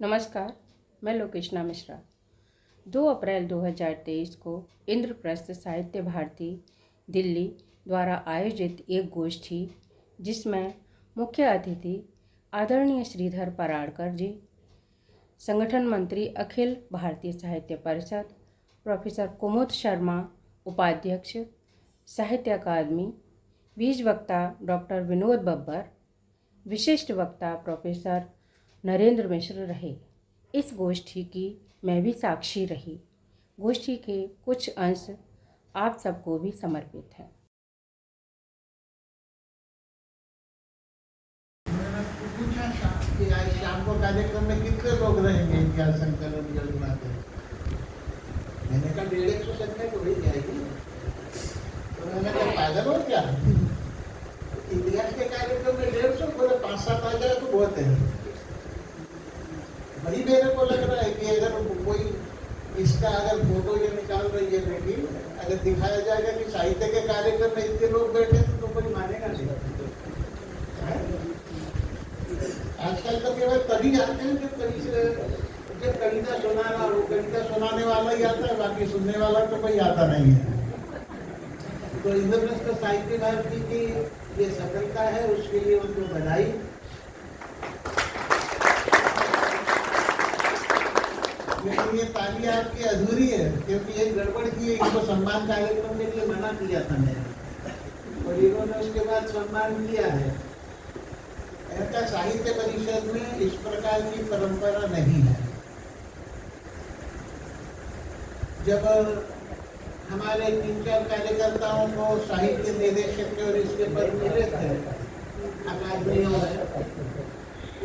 नमस्कार, मैं लोकेशना मिश्रा। 2 अप्रैल 2023 को इंद्रप्रस्थ साहित्य भारती दिल्ली द्वारा आयोजित एक गोष्ठी जिसमें मुख्य अतिथि आदरणीय श्रीधर पराड़कर जी, संगठन मंत्री अखिल भारतीय साहित्य परिषद प्रोफेसर कुमुद शर्मा, उपाध्यक्ष साहित्य अकादमी, बीज वक्ता डॉक्टर विनोद बब्बर, विशिष्ट वक्ता प्रोफेसर नरेंद्र मिश्र रहे। इस गोष्ठी की मैं भी साक्षी रही। गोष्ठी के कुछ अंश आप सबको भी समर्पित हैं। मैंने पूछा कि आज शाम को कार्यक्रम में कितने लोग रहेंगे क्या संकलन योजना के? मैंने कहा 150 संख्या तो हो जाएगी। तो मैंने कहा पागल हो क्या? इतिहास के कार्यक्रम में 150 पूरे 5-7 आ जाए तो बहुत है। वही मेरे को लग रहा है कि अगर कोई इसका अगर फोटो ये निकाल रही है बेटी, अगर दिखाया जाएगा कि साहित्य के कार्यक्रम में इतने लोग बैठे तो कोई मानेगा नहीं। आजकल तो केवल तभी आते हैं जब कविता सुनाना हो, कविता सुनाने वाला ही आता है, बाकी सुनने वाला तो कोई आता नहीं है। तो इंद्रप्रस्थ साहित्य भारती की ये सफलता है, उसके लिए उनको बधाई। लेकिन ये ताली आपकी अधूरी है, क्योंकि ये गड़बड़ की है। इनको सम्मान कार्यक्रम के लिए मना किया था मैंने, और इन्होंने उसके बाद सम्मान किया है। ऐसा साहित्य परिषद में इस प्रकार की परंपरा नहीं है। जब हमारे 3-4 कार्यकर्ताओं को साहित्य निदेशक के और इसके पद मिले थे अकादमियों में,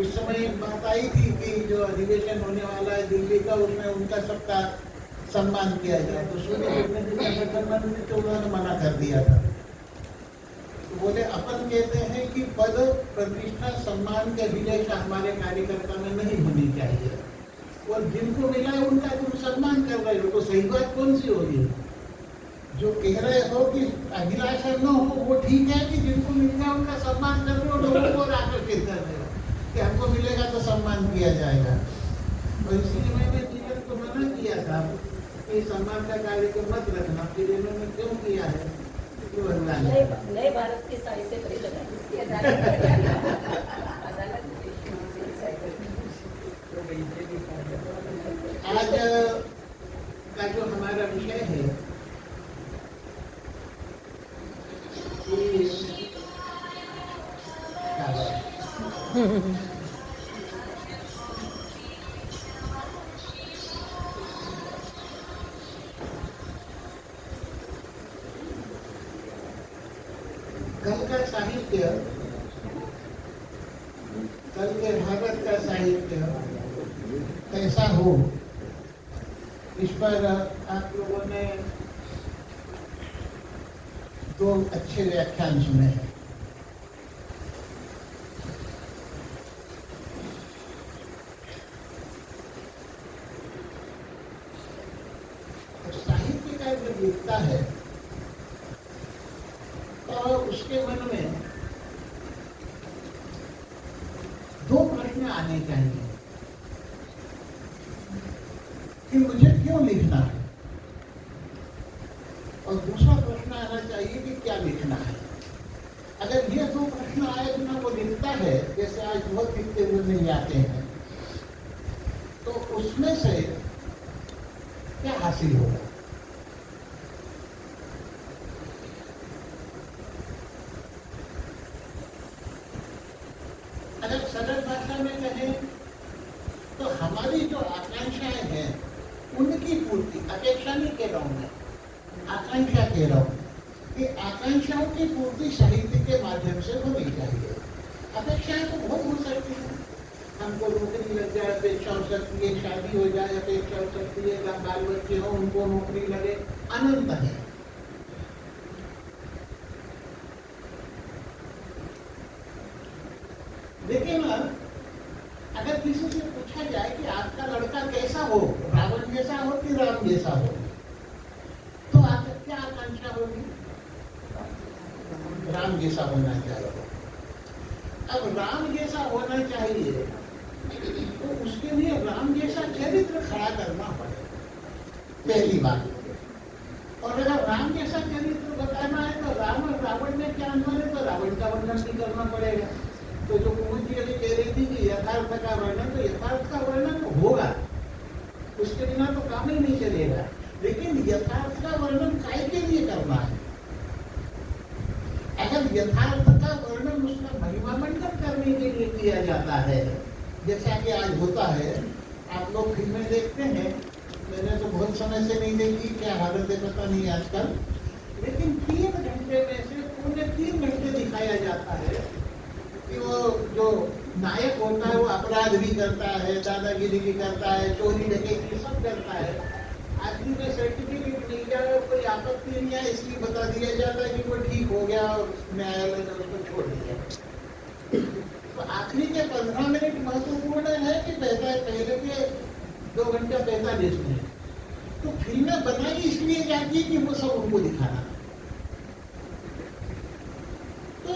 उस समय एक बात आई थी कि जो अधिवेशन होने वाला है दिल्ली का, उसमें उनका सबका सम्मान किया जाए। तो तो उन्होंने मना कर दिया था। तो बोले अपन कहते हैं कि पद प्रतिष्ठा सम्मान के अभिलेखा हमारे कार्यकर्ता में नहीं होनी चाहिए, और जिनको मिला है उनका तुम सम्मान कर रहे हो, तो सही बात कौन सी होगी? जो कह रहे हो कि अभिलाषा न हो वो ठीक है, कि जिनको मिल गया उनका सम्मान कर रहे हो, लोगों को आकर्षित कर रहे हो कि हमको मिलेगा तो सम्मान किया जाएगा। और इसलिए मैंने टीचर को मना किया था कि सम्मान का कार्यक्रम मत रखना। फिर इन्होंने क्यों किया है? नए भारत की साहित्य परिषद आज का जो हमारा विषय है कल का साहित्य, कल के भारत का साहित्य कैसा हो, इस पर आप लोगों ने 2 अच्छे व्याख्यान सुने हैं। साहित्य का जब लिखता है तो उसके मन में 2 प्रश्न आने चाहिए कि मुझे क्यों लिखना है, और दूसरा प्रश्न आना चाहिए कि क्या लिखना है। अगर ये 2 प्रश्न आए बिना वो लिखता है, जैसे आज बहुत लिखते हुए मिल जाते हैं, तो उसमें से क्या हासिल होगा? अगर सरल भाषा में कहें तो हमारी जो आकांक्षाएं हैं उनकी पूर्ति, अपेक्षा नहीं कह रहा हूं मैं, आकांक्षा कह रहा हूं कि आकांक्षाओं की पूर्ति साहित्य के माध्यम से होनी चाहिए। अपेक्षाएं तो बहुत हो सकती हैं। हमको नौकरी लग जाए अपेक्षा हो सकती है, शादी हो जाए अपेक्षा हो सकती है, बाल बच्चे हो उनको नौकरी लगे, अनंत है। लेकिन अगर किसी से पूछा जाए कि आपका लड़का कैसा हो, रावण जैसा हो कि राम जैसा हो, तो आपकी क्या आकांक्षा होगी? राम जैसा होना चाहिए। अब राम जैसा होना चाहिए तो उसके लिए चरित्र खड़ा करना पड़ेगा, पहली बात। और अगर राम जैसा चरित्र बताना है तो राम और रावण में क्या अंतर है, तो रावण का वर्णन भी करना पड़ेगा। तो जो कुमुद जी अभी कह रही थी कि यथार्थ का वर्णन, तो यथार्थ का वर्णन तो होगा, उसके बिना तो काम ही नहीं चलेगा। लेकिन यथार्थ का वर्णन काय के लिए करना है? अगर यथार्थ का वर्णन उसका महिमा मंडन करने के लिए किया जाता है, जैसा कि आज होता है, आप लोग फिल्में देखते हैं, मैंने तो बहुत समय से नहीं देखी, क्या हालत है पता नहीं आजकल, लेकिन 3 घंटे में से पूरे 3 घंटे दिखाया जाता है कि वो जो नायक होता है वो अपराध भी करता है, दादागिरी भी करता है, चोरी डकैती सब करता है। आखिरी में सर्टिफिकेट मिल जाए, कोई आपत्ति नहीं है, इसलिए बता दिया जाता है कि वो ठीक हो गया और न्यायालय ने उसको छोड़ दिया। तो आखिरी के 15 मिनट महत्वपूर्ण है कि पहले के 2 घंटा 45 मिनट। तो फिल्में बनाई इसलिए जाती है कि वो सब उनको दिखाना। तो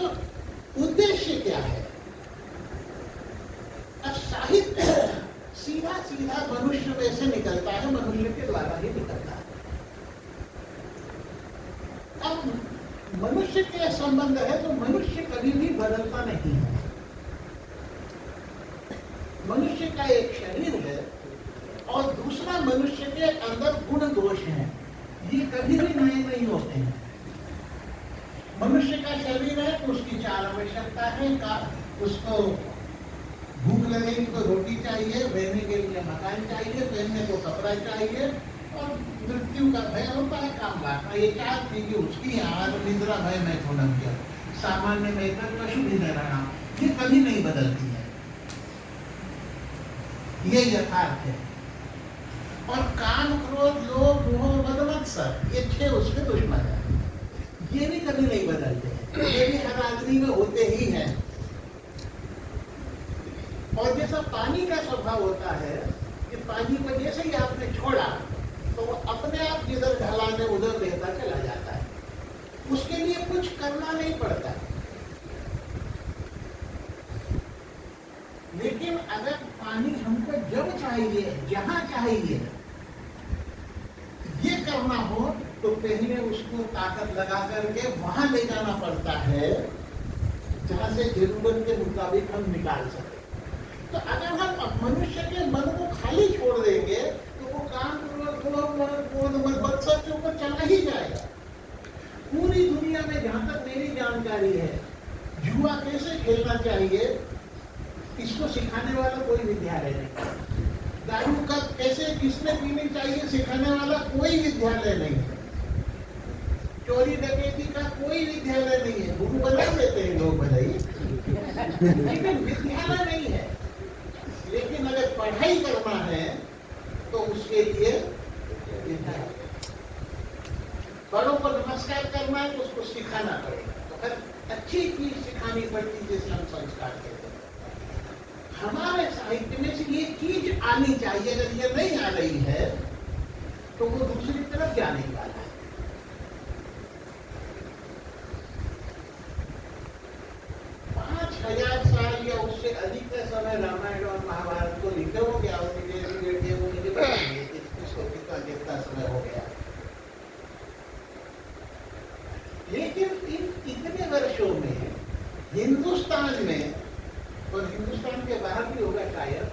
उद्देश्य क्या है? अब साहित्य सीधा सीधा मनुष्य में से निकलता है, मनुष्य के द्वारा ही निकलता है। अब मनुष्य के संबंध है तो मनुष्य कभी भी बदलता नहीं है। मनुष्य का एक शरीर है और दूसरा मनुष्य के अंदर गुण दोष हैं, ये कभी भी नए नहीं होते हैं। मनुष्य का शरीर है तो उसकी 4 आवश्यकता है, उसको भूख लगेगी तो रोटी चाहिए, रहने के लिए मकान चाहिए, पहनने को कपड़ा चाहिए, और मृत्यु का भय होता है काम लाना। ये 4 चीजें उसकी आहार निद्रा भय में थोड़ा किया सामान्य में कशु भी न रहना, ये कभी नहीं बदलती है, ये यथार्थ है। और काम क्रोध लोभ मोह मद मत्सर, ये 6 उसके दुश्मन है, ये भी कभी नहीं बदलते हैं, ये भी हर आदमी में होते ही हैं। और जैसा पानी का स्वभाव होता है कि पानी को जैसे ही आपने छोड़ा तो वो अपने आप जिधर ढलाने उधर बहता चला जाता है, उसके लिए कुछ करना नहीं पड़ता। लेकिन अगर पानी हमको जब चाहिए, जहां चाहिए, ये करना हो तो पहले उसको ताकत लगा करके वहां ले जाना पड़ता है जहां से जरूरत के मुताबिक हम निकाल सके। तो अगर हम मनुष्य के मन को खाली छोड़ देंगे तो वो काम के ऊपर चला ही जाएगा। पूरी दुनिया में जहां तक मेरी जानकारी है, जुआ कैसे खेलना चाहिए इसको सिखाने वाला कोई विद्यालय नहीं। दारू कब कैसे किसने पीनी चाहिए सिखाने वाला कोई विद्यालय नहीं है। चोरी डकैती का कोई विद्यालय नहीं है। गुरु बना देते हैं लोग भले ही, लेकिन विद्यालय नहीं है। लेकिन अगर पढ़ाई करना है तो उसके लिए विद्यालय, बड़ों को नमस्कार करना है तो उसको सिखाना पड़ेगा। तो हर अच्छी चीज सिखानी पड़ती है जिसे हम संस्कार कहते हैं। हमारे साहित्य में से ये चीज आनी चाहिए, अगर ये नहीं आ रही है तो वो दूसरी तरफ जाने वाला है। पांच 5000 साल या उससे अधिक का समय रामायण और महाभारत को लिखे हो गया, और मुझे बताइए इसको कितना समय हो गया। लेकिन इन इतने वर्षों में हिंदुस्तान में और हिंदुस्तान के बाहर भी होगा शायद,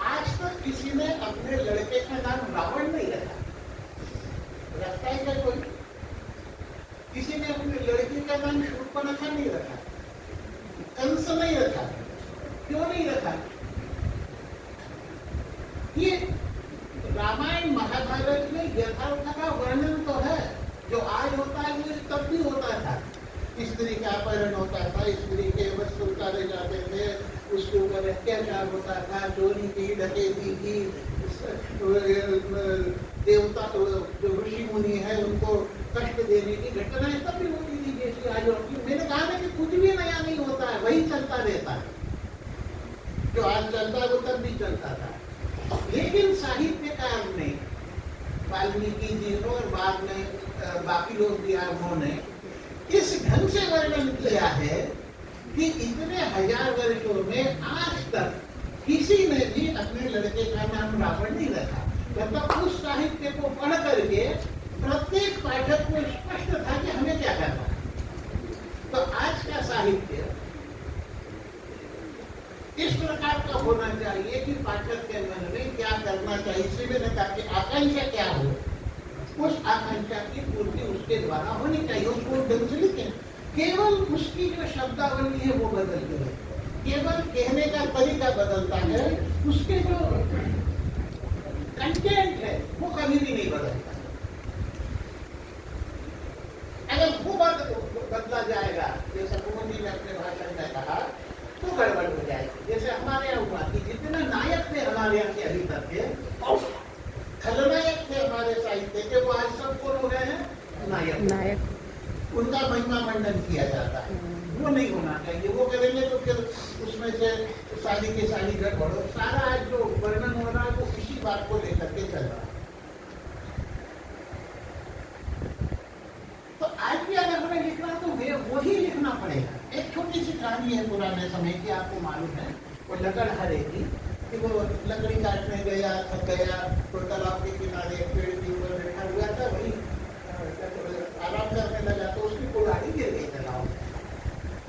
आज तक किसी ने अपने लड़के का नाम रावण नहीं रखा। रखता है क्या कोई? किसी ने अपनी लड़की का नाम शूर्पणखा नहीं रखा, कंस नहीं रखा। क्यों नहीं रखा? ये रामायण महाभारत में यथार्थ का वर्णन तो है, जो आज होता है वो तब भी होता था। स्त्री का अपहरण होता था, स्त्री के वस्त्र उतारे जाते थे, उसके ऊपर अत्याचार होता था, चोरी की, डकैती की, देवता जो ऋषि मुनि है उनको कष्ट देने की घटनाएं तब भी होती थी जैसी आज होती। मैंने कहा ना कि कुछ भी नया नहीं होता है, वही चलता रहता है। जो आज चलता है वो तब भी चलता था। लेकिन साहित्यकार ने, वाल्मीकि जी ने और बाद में बाकी लोग भी उन्होंने इस ढंग से वर्णन किया है कि इतने 1000 वर्षों में आज तक किसी ने भी अपने लड़के का नाम रावण नहीं रखा। मतलब उस साहित्य को पढ़ करके प्रत्येक पाठक को स्पष्ट था कि हमें क्या करना है। तो आज का साहित्य इस प्रकार का होना चाहिए कि पाठक के मन में क्या करना चाहिए, विभिन्नता की आकांक्षा क्या हो, उस आकांक्षा की पूर्ति उसके द्वारा होनी चाहिए। उसको ढंग से लिखें, केवल उसकी जो शब्दावली है वो बदलती है, केवल कहने का तरीका बदलता है, उसके जो कंटेंट है वो कभी भी नहीं बदलता। अगर वो बदला जाएगा, जैसे कुमुद जी ने अपने भाषण में कहा, तो गड़बड़ हो जाएगी। जैसे हमारे यहाँ हुआ कि जितने नायक थे हमारे यहाँ के अभी तक के, खलनायक थे हमारे साहित्य के, वो आज सब कौन हो गए हैं? नायक। उनका महिमा मंडन किया जाता है, वो नहीं होना चाहिए। वो करेंगे तो फिर उसमें से सारी के सारी गड़बड़। सारा आज जो वर्णन हो रहा है वो इसी बात को लेकर के चल रहा है। तो आज भी अगर हमें लिखना तो वही लिखना पड़ेगा। एक छोटी सी कहानी है पुराने समय की, आपको मालूम है, वो लकड़हारे की, कि वो लकड़ी काटने गया, थक गया, तो तालाब के किनारे एक पेड़ के ऊपर बैठा हुआ था, वही आराम करने लगा, तो उसकी कुल्हाड़ी गिर गई तालाब में।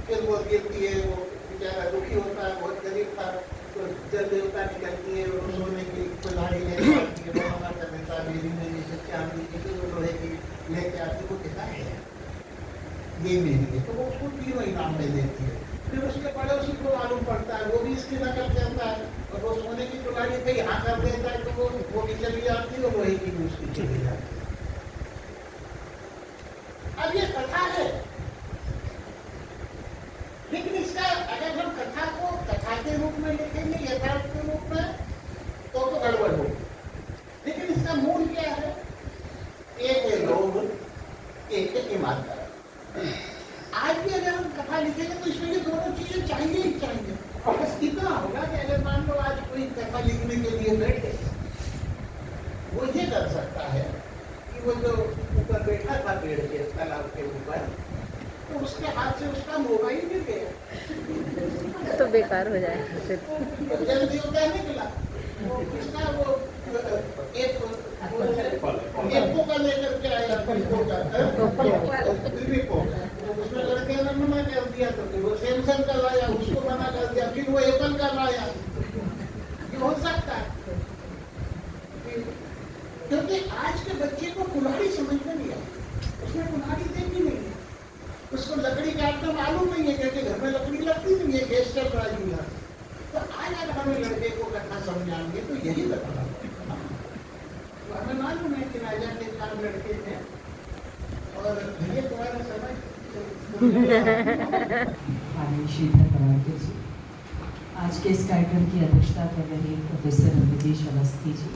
फिर वो गिरती है, वो बेचारा दुखी होता है, बहुत गरीब था, तो जल देवता निकलती है, वो सोने की कुल्हाड़ी लेके आती है, वो करता मेरी नहीं सच्ची आदमी की, तो लोहे की लेके आती, वो कहता है ये मेरी है, तो वो उसको 3 इनाम में देती है। फिर उसके पड़ोसी को मालूम पड़ता है, वो भी इसकी नकल करता है, और वो सोने की कुल्हाड़ी पे यहाँ कर देता है, तो वो भी चली जाती है, वो एक ही उसकी चली जाती है। अब ये कथा है, लेकिन इसका अगर हम कथा को कथा के रूप में लिखेंगे, यथार्थ के रूप में, तो गड़बड़ हो। लेकिन इसका मूल क्या है? एक है लोभ, एक है ईमानदारी। आज भी अगर हम कथा लिखेंगे तो इसमें ये दोनों चीजें चाहिए ही चाहिए। और बस इतना होगा कि अगर मान लो आज कोई कथा लिखने के लिए बैठे, वो ये कर सकता है कि वो जो ऊपर बैठा था पेड़ के तालाब के ऊपर, तो उसके हाथ से उसका मोबाइल गिर गया, तो बेकार हो जाए। तो जल देवता निकला, उसका वो एक को का लेकर के आया, उसमें लड़के ने मना कर दिया, तो फिर वो सैमसंग का लाया, उसको मना कर दिया, फिर वो एप्पल का लाया। ये हो सकता है, क्योंकि आज के बच्चे को कुल्हाड़ी समझ में नहीं आई, उसने कुल्हाड़ी देखी नहीं है, उसको लकड़ी काटना मालूम नहीं है, क्योंकि घर में लकड़ी लगती नहीं है, गैस चल रहा है। तो आज अगर हमें लड़के को कथा समझाएंगे तो यही बताना। तो हमें मालूम है कि राजा के 4 लड़के थे, और ये तुम्हारा समझ श्रीधर परागकर जी, आज के इस कार्यक्रम की अध्यक्षता कर रहे प्रोफेसर अमृतेश अवस्थी जी,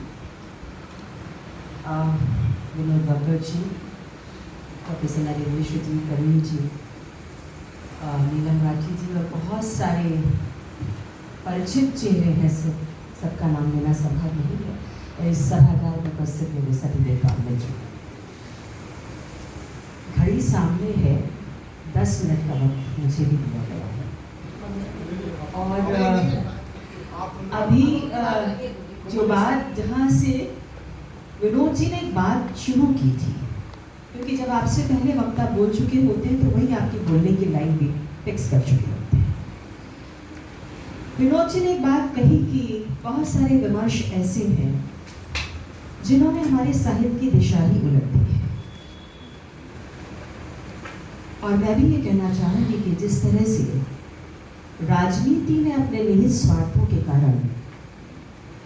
विनोद बब्बर जी, प्रोफेसर नरेंद्र जी, करीम जी, नीलम राठी जी, और बहुत सारे परिचित चेहरे हैं। सबका नाम लेना संभव नहीं है। इस सभागार में उपस्थित मेरे सभी देवताओं जी, घड़ी सामने है, 10 मिनट का वक्त मुझे भी दिया गया है, और अभी जो बात जहाँ से विनोद जी ने एक बात शुरू की थी, क्योंकि जब आपसे पहले वक्ता बोल चुके होते हैं तो वही आपकी बोलने की लाइन भी फिक्स कर चुके होते हैं। विनोद जी ने एक बात कही कि बहुत सारे विमर्श ऐसे हैं जिन्होंने हमारे साहित्य की दिशा ही उलट दी है, और मैं भी ये कहना चाहूँगी कि जिस तरह से राजनीति ने अपने निहित स्वार्थों के कारण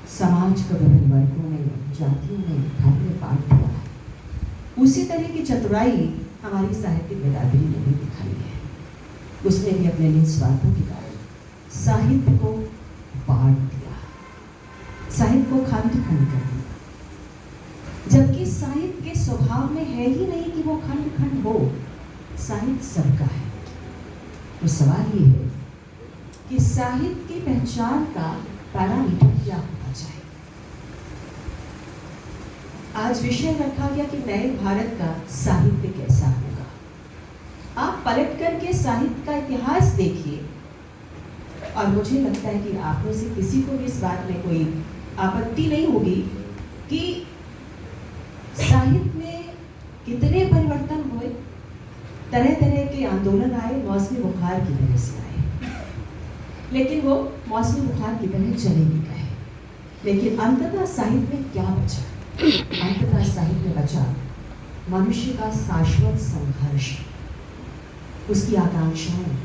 समाज को विभिन्न वर्गों में, जातियों में, धर्म में बांट दिया है, उसी तरह की चतुराई हमारी साहित्यिक बिरादरी ने भी दिखाई है। उसने भी अपने निहित स्वार्थों के कारण साहित्य को बांट दिया, साहित्य को खंड खंड कर दिया, जबकि साहित्य के स्वभाव में है ही नहीं कि वो खंड खंड हो। साहित्य सबका है। तो सवाल ये है कि साहित्य की पहचान का पैरामीटर क्या होना चाहिए। आज विषय रखा गया कि नए भारत का साहित्य कैसा होगा। आप पलट करके साहित्य का इतिहास देखिए, और मुझे लगता है कि आप में से किसी को भी इस बात में कोई आपत्ति नहीं होगी कि साहित्य में कितने परिवर्तन हुए, तरह तरह के आंदोलन आए, मौसमी बुखार की तरह से आए, लेकिन वो मौसमी बुखार की तरह चले भी गए। लेकिन अंततः साहित्य में क्या बचा? अंततः साहित्य में बचा मनुष्य का शाश्वत संघर्ष, उसकी आकांक्षाएं,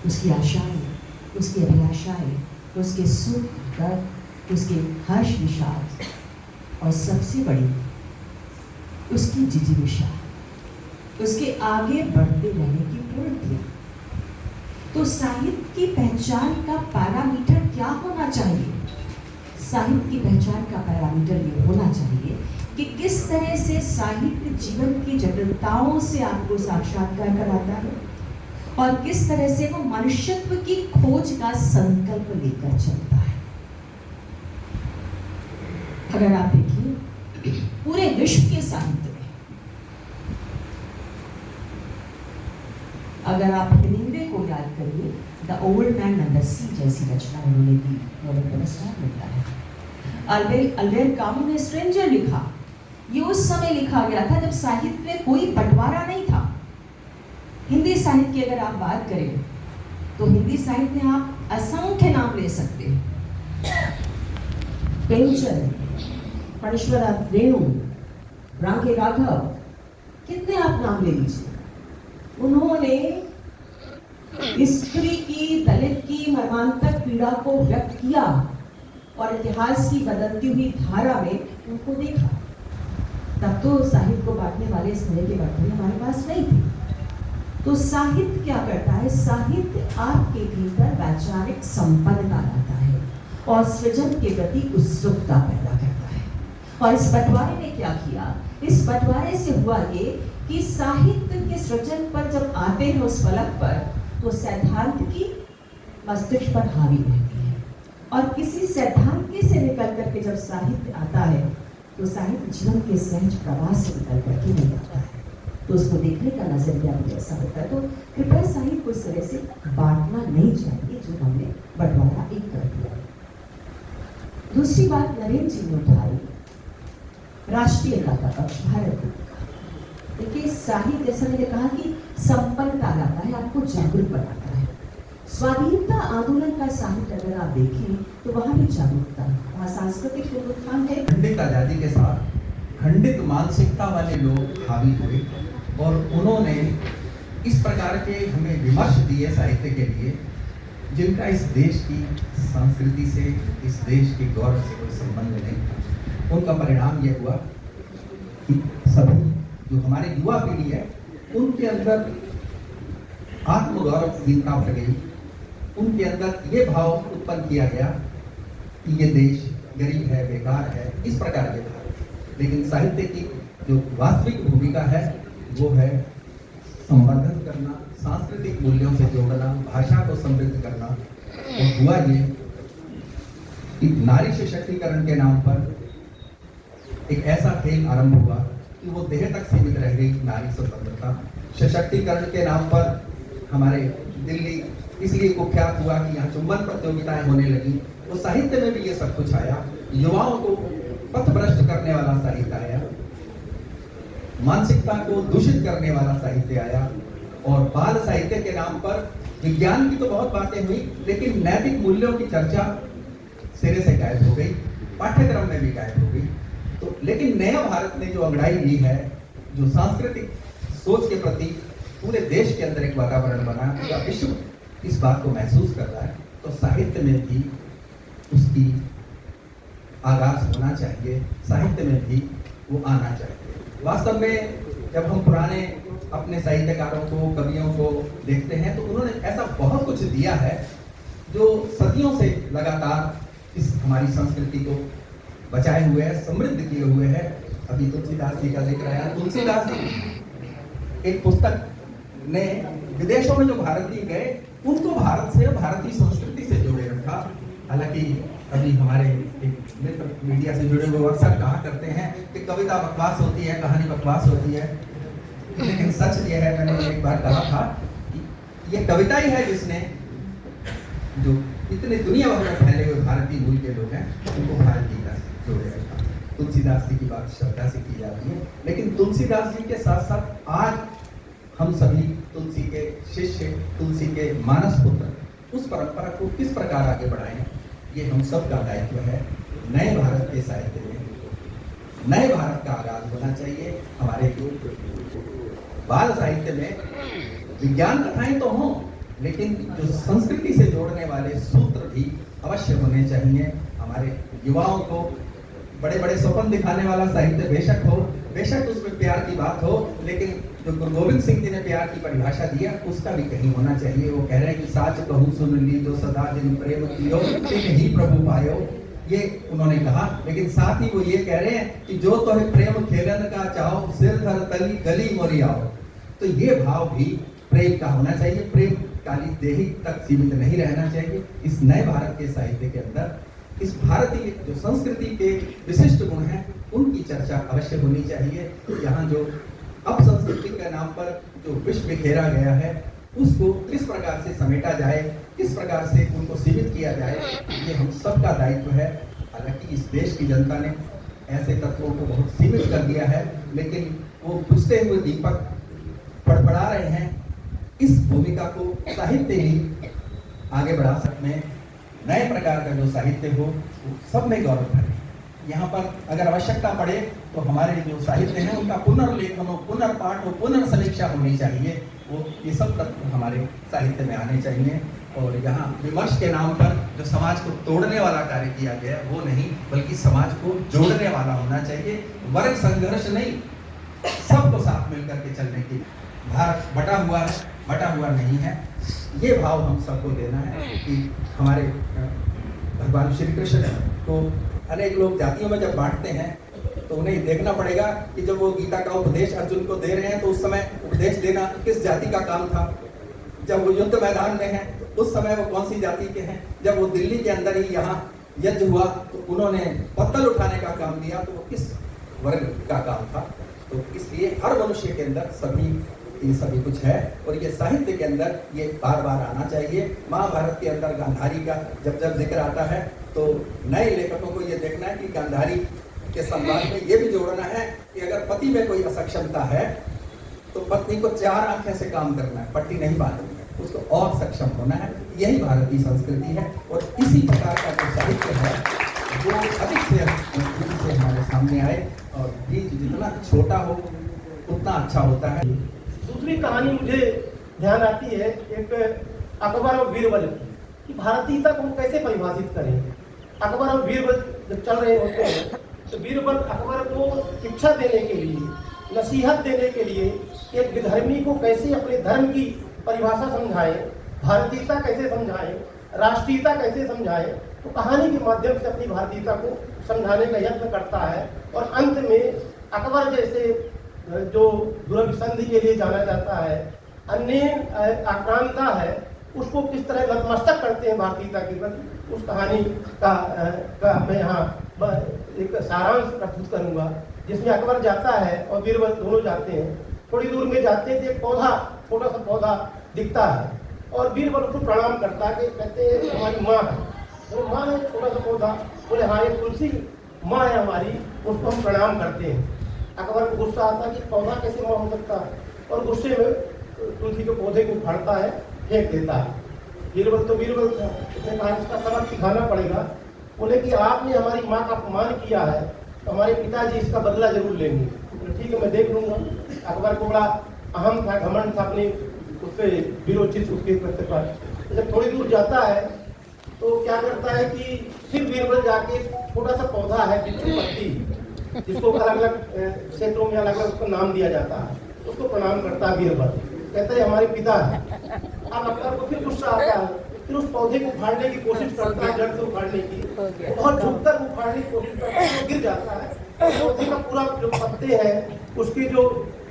उसकी आशाएं, उसकी अभिलाषाएं, उसके सुख दर्द, उसके हर्ष विषाद, और सबसे बड़ी उसकी जिजीविषा, उसके आगे बढ़ते रहने की प्रवृत्ति। तो साहित्य की पहचान का पैरामीटर क्या होना चाहिए? साहित्य की पहचान का पैरामीटर ये होना चाहिए कि किस तरह से साहित्य जीवन की जटिलताओं से आपको साक्षात्कार कराता है और किस तरह से वो मनुष्यत्व की खोज का संकल्प लेकर चलता है। अगर आप देखिए पूरे विश्व के साहित्य में, अगर आप हेमिंग्वे को याद करिए, the old man and the sea जैसी रचना उन्होंने की, नोबेल पुरस्कार मिलता है। अल्बेर कामू ने स्ट्रेंजर लिखा, ये उस समय लिखा गया था जब साहित्य में कोई बंटवारा नहीं था। हिंदी साहित्य की अगर आप बात करें तो हिंदी साहित्य में आप असंख्य नाम ले सकते हैं। प्रेमचंद, फणीश्वरा रेणु, रांके राघव, कितने आप नाम ले लीजिए। उन्होंने स्त्री की, दलित की मर्मांतक पीड़ा को व्यक्त किया और इतिहास की बदलती हुई धारा में उनको देखा। तब तो साहित्य को बांटने वाले इस तरह के बर्तन हमारे पास नहीं थे। तो साहित्य क्या करता है? साहित्य आपके भीतर वैचारिक संपन्नता लाता है और सृजन के प्रति उत्सुकता पैदा करता है। और इस बंटवारे ने क्या किया? इस बंटवारे से हुआ ये कि साहित्य के सृजन पर जब आते हैं उस फलक पर, तो सैद्धांत की मस्तिष्क पर हावी रहती है, और किसी सैद्धांतिक से निकल करके जब साहित्य आता है तो साहित्य जीवन के सहज प्रवाह से निकल करके नहीं आता है। तो उसको देखने का नजरिया भी ऐसा होता है। तो कृपया साहित्य को इस तरह से बांटना नहीं चाहिए जो हमने बंटवारा एक कर दिया। दूसरी बात नरेंद्र जी ने उठाई, राष्ट्रीयता का पक्ष, भारत का। देखिए साहित्य, जैसा मैंने कहा कि संपन्नता लाता है, आपको जागरूक बनाता है। स्वाधीनता आंदोलन का साहित्य अगर आप देखें तो वहां भी जागरूकता, वहां सांस्कृतिक उत्थान है। खंडित आजादी के साथ खंडित मानसिकता वाले लोग हावी हुए और उन्होंने इस प्रकार के हमें विमर्श दिए साहित्य के लिए, जिनका इस देश की संस्कृति से, इस देश के गौरव से कोई संबंध नहीं था। उनका परिणाम यह हुआ कि सभी जो हमारे युवा पीढ़ी है उनके अंदर आत्मगौरवहीनता भर गई, उनके अंदर ये भाव उत्पन्न किया गया कि ये देश गरीब है, बेकार है, इस प्रकार के भाव। लेकिन साहित्य की जो वास्तविक भूमिका है वो है संवर्धन करना, सांस्कृतिक मूल्यों से जोड़ना, भाषा को समृद्ध करना। और हुआ ये कि नारी सशक्तिकरण के नाम पर एक ऐसा खेल आरंभ हुआ कि वो देह तक सीमित रह गई नारी स्वतंत्रता। सशक्तिकरण के नाम पर हमारे दिल्ली इसलिए कुख्यात हुआ कि यहाँ चुंबन प्रतियोगिताएं होने लगी। तो साहित्य में भी ये सब कुछ आया, युवाओं को पथभ्रष्ट करने वाला साहित्य आया, मानसिकता को दूषित करने वाला साहित्य आया, और बाल साहित्य के नाम पर विज्ञान की तो बहुत बातें हुई, लेकिन नैतिक मूल्यों की चर्चा सिरे से गायब हो गई, पाठ्यक्रम में भी गायब हो गई। तो लेकिन नया भारत ने जो अंगड़ाई ली है, जो सांस्कृतिक सोच के प्रति पूरे देश के अंदर एक वातावरण बना, पूरा विश्व इस बात को महसूस कर रहा है, तो साहित्य में भी उसकी आगाज होना चाहिए, साहित्य में भी वो आना चाहिए। वास्तव में जब हम पुराने अपने साहित्यकारों को, कवियों को देखते हैं तो उन्होंने ऐसा बहुत कुछ दिया है जो सदियों से लगातार इस हमारी संस्कृति को बचाए हुए है, समृद्ध किए हुए है। अभी तुलसीदास जी का जिक्र आया। तुलसीदास जी एक पुस्तक ने विदेशों में जो भारतीय गए उनको भारत से, भारतीय संस्कृति से जोड़े रखा। हालांकि अभी हमारे एक मित्र मीडिया से जुड़े हुए अक्सर कहा करते हैं कि कविता बकवास होती है, कहानी बकवास होती है, लेकिन सच ये है, मैंने एक बार कहा था कि ये कविता ही है जिसने जो इतने दुनिया भर में फैले हुए भारतीय मूल के लोग हैं, उनको भारत गीता से जोड़े रखा। तुलसीदास जी की बात श्रद्धा से की जाती है, लेकिन तुलसीदास जी के साथ साथ आज हम सभी तुलसी के शिष्य, तुलसी के मानस पुत्र उस परंपरा को किस प्रकार आगे बढ़ाएं, ये हम सब का दायित्व है। नए भारत के साहित्य में नए भारत का आगाज होना चाहिए। हमारे बाल साहित्य में विज्ञान कथाएं तो हों, लेकिन जो संस्कृति से जोड़ने वाले सूत्र भी अवश्य होने चाहिए। हमारे युवाओं को बड़े बड़े स्वप्न दिखाने वाला साहित्य बेशक हो, बेशक उसमें प्यार की बात हो, लेकिन जो गुरु गोविंद सिंह जी ने प्यार की परिभाषा दिया उसका भी कहीं होना चाहिए। वो कह रहे हैं कि साच कहूँ सुन ली जो सदा दिन प्रेम कियो तिन ही प्रभु पायो, ये उन्होंने कहा। लेकिन साथ ही वो ये कह रहे हैं कि जो तो है प्रेम खेलन का चाहो सिर धर तली गली मोरी आओ। तो ये भाव भी प्रेम का होना चाहिए, प्रेम काली देही तक सीमित नहीं रहना चाहिए। इस नए भारत के साहित्य के अंदर इस भारतीय जो संस्कृति के विशिष्ट गुण हैं उनकी चर्चा अवश्य होनी चाहिए। यहाँ जो अब संस्कृति के नाम पर जो विश्व बिखेरा गया है उसको किस प्रकार से समेटा जाए, किस प्रकार से उनको सीमित किया जाए, ये हम सबका दायित्व है। हालांकि इस देश की जनता ने ऐसे तत्वों को बहुत सीमित कर दिया है, लेकिन वो बुझते हुए दीपक फड़फड़ा रहे हैं। इस भूमिका को साहित्य ही आगे बढ़ा सकते हैं। नए प्रकार का जो साहित्य हो वो सब में गौरव भरे। यहाँ पर अगर आवश्यकता पड़े तो हमारे जो साहित्य हैं उनका पुनर्लेखन हो, पुनर्पाठ हो, पुनर्समीक्षा होनी चाहिए। वो ये सब तत्व हमारे साहित्य में आने चाहिए। और यहाँ विमर्श के नाम पर जो समाज को तोड़ने वाला कार्य किया गया वो नहीं, बल्कि समाज को जोड़ने वाला होना चाहिए। वर्ग संघर्ष नहीं, सबको साथ मिलकर के चलने की। भारत बटा हुआ है, बटा हुआ नहीं है, ये भाव हम सबको देना है कि हमारे भगवान श्री कृष्ण को अनेक लोग जातियों में जब बांटते हैं तो उन्हें देखना पड़ेगा कि जब वो गीता का उपदेश अर्जुन को दे रहे हैं तो उस समय उपदेश देना किस जाति का काम था। जब वो युद्ध मैदान में है तो उस समय वो कौन सी जाति के हैं। जब वो दिल्ली के अंदर ही यहाँ यज्ञ हुआ तो उन्होंने पत्तल उठाने का काम दिया तो वो किस वर्ग का काम था। तो इसलिए हर मनुष्य के अंदर सभी कुछ है और ये साहित्य के अंदर ये बार बार आना चाहिए। महाभारत के अंदर गांधारी का जब जिक्र आता है तो नए लेखकों को ये देखना है कि गांधारी के संवाद में ये भी जोड़ना है कि अगर पति में कोई असक्षमता है तो पत्नी को 4 आंखें से काम करना है, पट्टी नहीं बांधनी है, उसको और सक्षम होना है। यही भारतीय संस्कृति है और इसी प्रकार का जो साहित्य है वो अधिक से हमारे सामने आए और बीज जितना छोटा हो उतना अच्छा होता है। दूसरी कहानी मुझे ध्यान आती है एक अकबर और बीरबल की, कि भारतीयता को कैसे परिभाषित करें। अकबर और बीरबल जब चल रहे होते हैं तो बीरबल अकबर को शिक्षा देने के लिए, नसीहत देने के लिए एक विधर्मी को कैसे अपने धर्म की परिभाषा समझाए, भारतीयता कैसे समझाए, राष्ट्रीयता कैसे समझाए। तो कहानी के माध्यम से अपनी भारतीयता को समझाने का यत्न करता है और अंत में अकबर जैसे जो दुर्भिसंधि के लिए जाना जाता है, अन्य आक्रांता है, उसको किस तरह नतमस्तक करते हैं भारतीयता के प्रति, उस कहानी का मैं यहाँ एक सारांश प्रस्तुत करूँगा। जिसमें अकबर जाता है और बीरबल दोनों जाते हैं। थोड़ी दूर में जाते थे एक पौधा, छोटा सा पौधा दिखता है और बीरबल उसको प्रणाम करता है, कहते हैं हमारी माँ है। वो माँ है, छोटा सा पौधा, बोले हाँ ये तुलसी माँ है हमारी, उसको हम प्रणाम करते हैं। अकबर को गुस्सा आता है कि पौधा कैसे माँ हो सकता है और गुस्से में तुलसी के पौधे को उखाड़ता है, फेंक देता है। बीरबल तो बीरबल था, उसने कहा इसका सबक सिखाना पड़ेगा। बोले कि आपने हमारी माँ का अपमान किया है तो हमारे पिताजी इसका बदला जरूर लेंगे। तो ठीक है मैं देख लूँगा। अकबर को बड़ा अहम था, घमंड था अपने उस पर विरोचित उसके प्रति पर। तो जब थोड़ी दूर जाता है तो क्या करता है कि फिर बीरबल जाके छोटा सा पौधा है बिच्छू पत्ती, जिसको अलग अलग क्षेत्रों में अलग अलग उसको नाम दिया जाता है, उसको प्रणाम करता है बीरबल, कहता है हमारे पिता है। अब अकबर को फिर गुस्सा आता है, फिर उस पौधे को उखाड़ने की कोशिश करता है, जड़ से उखाड़ने की, बहुत झुककर उखाड़ने की कोशिश करता है, वो गिर जाता है। पौधे का पूरा जो पत्ते हैं, उसके जो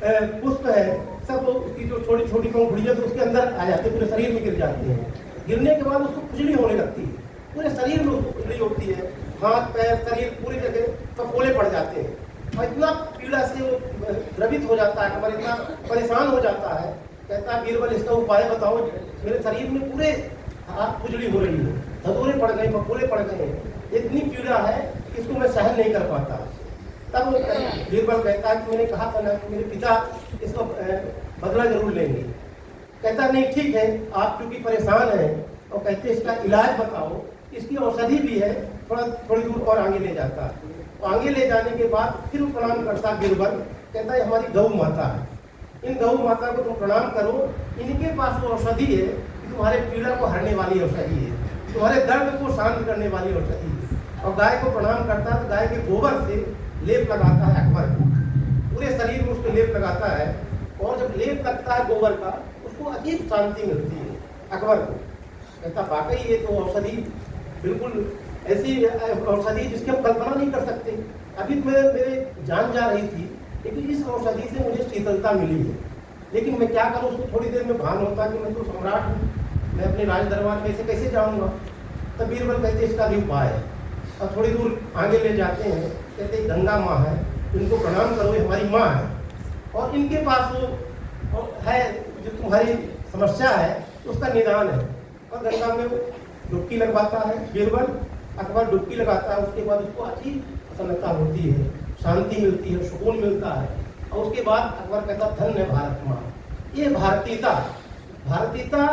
पुष्प है, सब उसकी जो छोटी छोटी पंखुड़ियाँ तो उसके अंदर आ जाती है, पूरे शरीर में गिर जाती हैं। गिरने के बाद उसको खुजली होने लगती है, पूरे शरीर में उसको खुजली होती है, हाथ पैर शरीर पूरी जगह फफोले पड़ जाते हैं और इतना पीड़ा से वो द्रवित हो जाता है, अकबर इतना परेशान हो जाता है। कहता है बीरबल इसका उपाय बताओ, मेरे शरीर में पूरे हाथ खुजली हो रही है। धतूरे पड़ गए, फफूले पड़ गए, इतनी पीड़ा है कि इसको मैं सहन नहीं कर पाता। तब बीरबल कहता है कि मैंने कहा था ना कि मेरे पिता इसको बदला जरूर लेंगे। कहता नहीं ठीक है, आप क्योंकि परेशान हैं और कहते इसका इलाज बताओ, इसकी औषधि भी है, थोड़ी दूर और आगे ले जाता है। तो आगे ले जाने के बाद फिर वो प्रणाम करता बीरबल, कहता है हमारी गौ माता है, इन गौ माता को तुम प्रणाम करो, इनके पास वो औषधि है कि तुम्हारे पीड़ा को हरने वाली औषधि है, तुम्हारे दर्द को शांत करने वाली औषधि है। और गाय को प्रणाम करता है तो गाय के गोबर से लेप लगाता है अकबर को, पूरे शरीर में उसको लेप लगाता है। और जब लेप लगता है गोबर का, उसको अजीब शांति मिलती है अकबर को। कहता वाकई ये तो औषधि बिल्कुल ऐसी औषधि जिसकी हम कल्पना नहीं कर सकते। अभी तो मेरे जान जा रही थी, लेकिन इस औषधि से मुझे शीतलता मिली है। लेकिन मैं क्या करूँ, उसको थोड़ी देर में भान होता कि मैं तो सम्राट हूँ, मैं अपने राज दरबार में ऐसे कैसे जाऊँगा। तब बीरबल कहते इसका भी उपाय है। और थोड़ी दूर आगे ले जाते हैं, कहते गंगा माँ है, इनको प्रणाम करो, ये हमारी माँ है और इनके पास वो है जो तुम्हारी समस्या है उसका निदान है। और गंगा में डुबकी लगवाता है बीरबल, अकबर डुबकी लगाता है। उसके बाद उसको अच्छी प्रसन्नता होती है, शांति मिलती है, सुकून मिलता है। और उसके बाद अकबर कहता धन्य भारत माँ। ये भारतीयता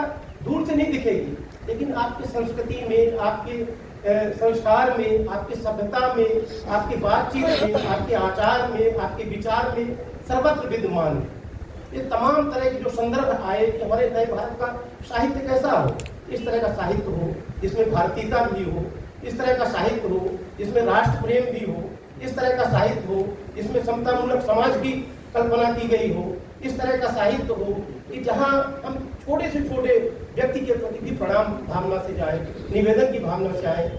दूर से नहीं दिखेगी, लेकिन आपकी संस्कृति में, आपके संस्कार में, आपकी सभ्यता में, आपकी बातचीत में, आपके आचार में, आपके विचार में सर्वत्र विद्यमान है। ये तमाम तरह के जो संदर्भ आए कि हमारे नए भारत का साहित्य कैसा हो, इस तरह का साहित्य हो जिसमें भारतीयता भी हो, इस तरह का साहित्य हो जिसमें राष्ट्र प्रेम भी हो, इस तरह का साहित्य हो जिसमें समतामूलक समाज की कल्पना की गई हो, इस तरह का साहित्य हो कि जहाँ हम छोटे से छोटे व्यक्ति के प्रति भी प्रणाम भावना से जाए, निवेदन की भावना से आए।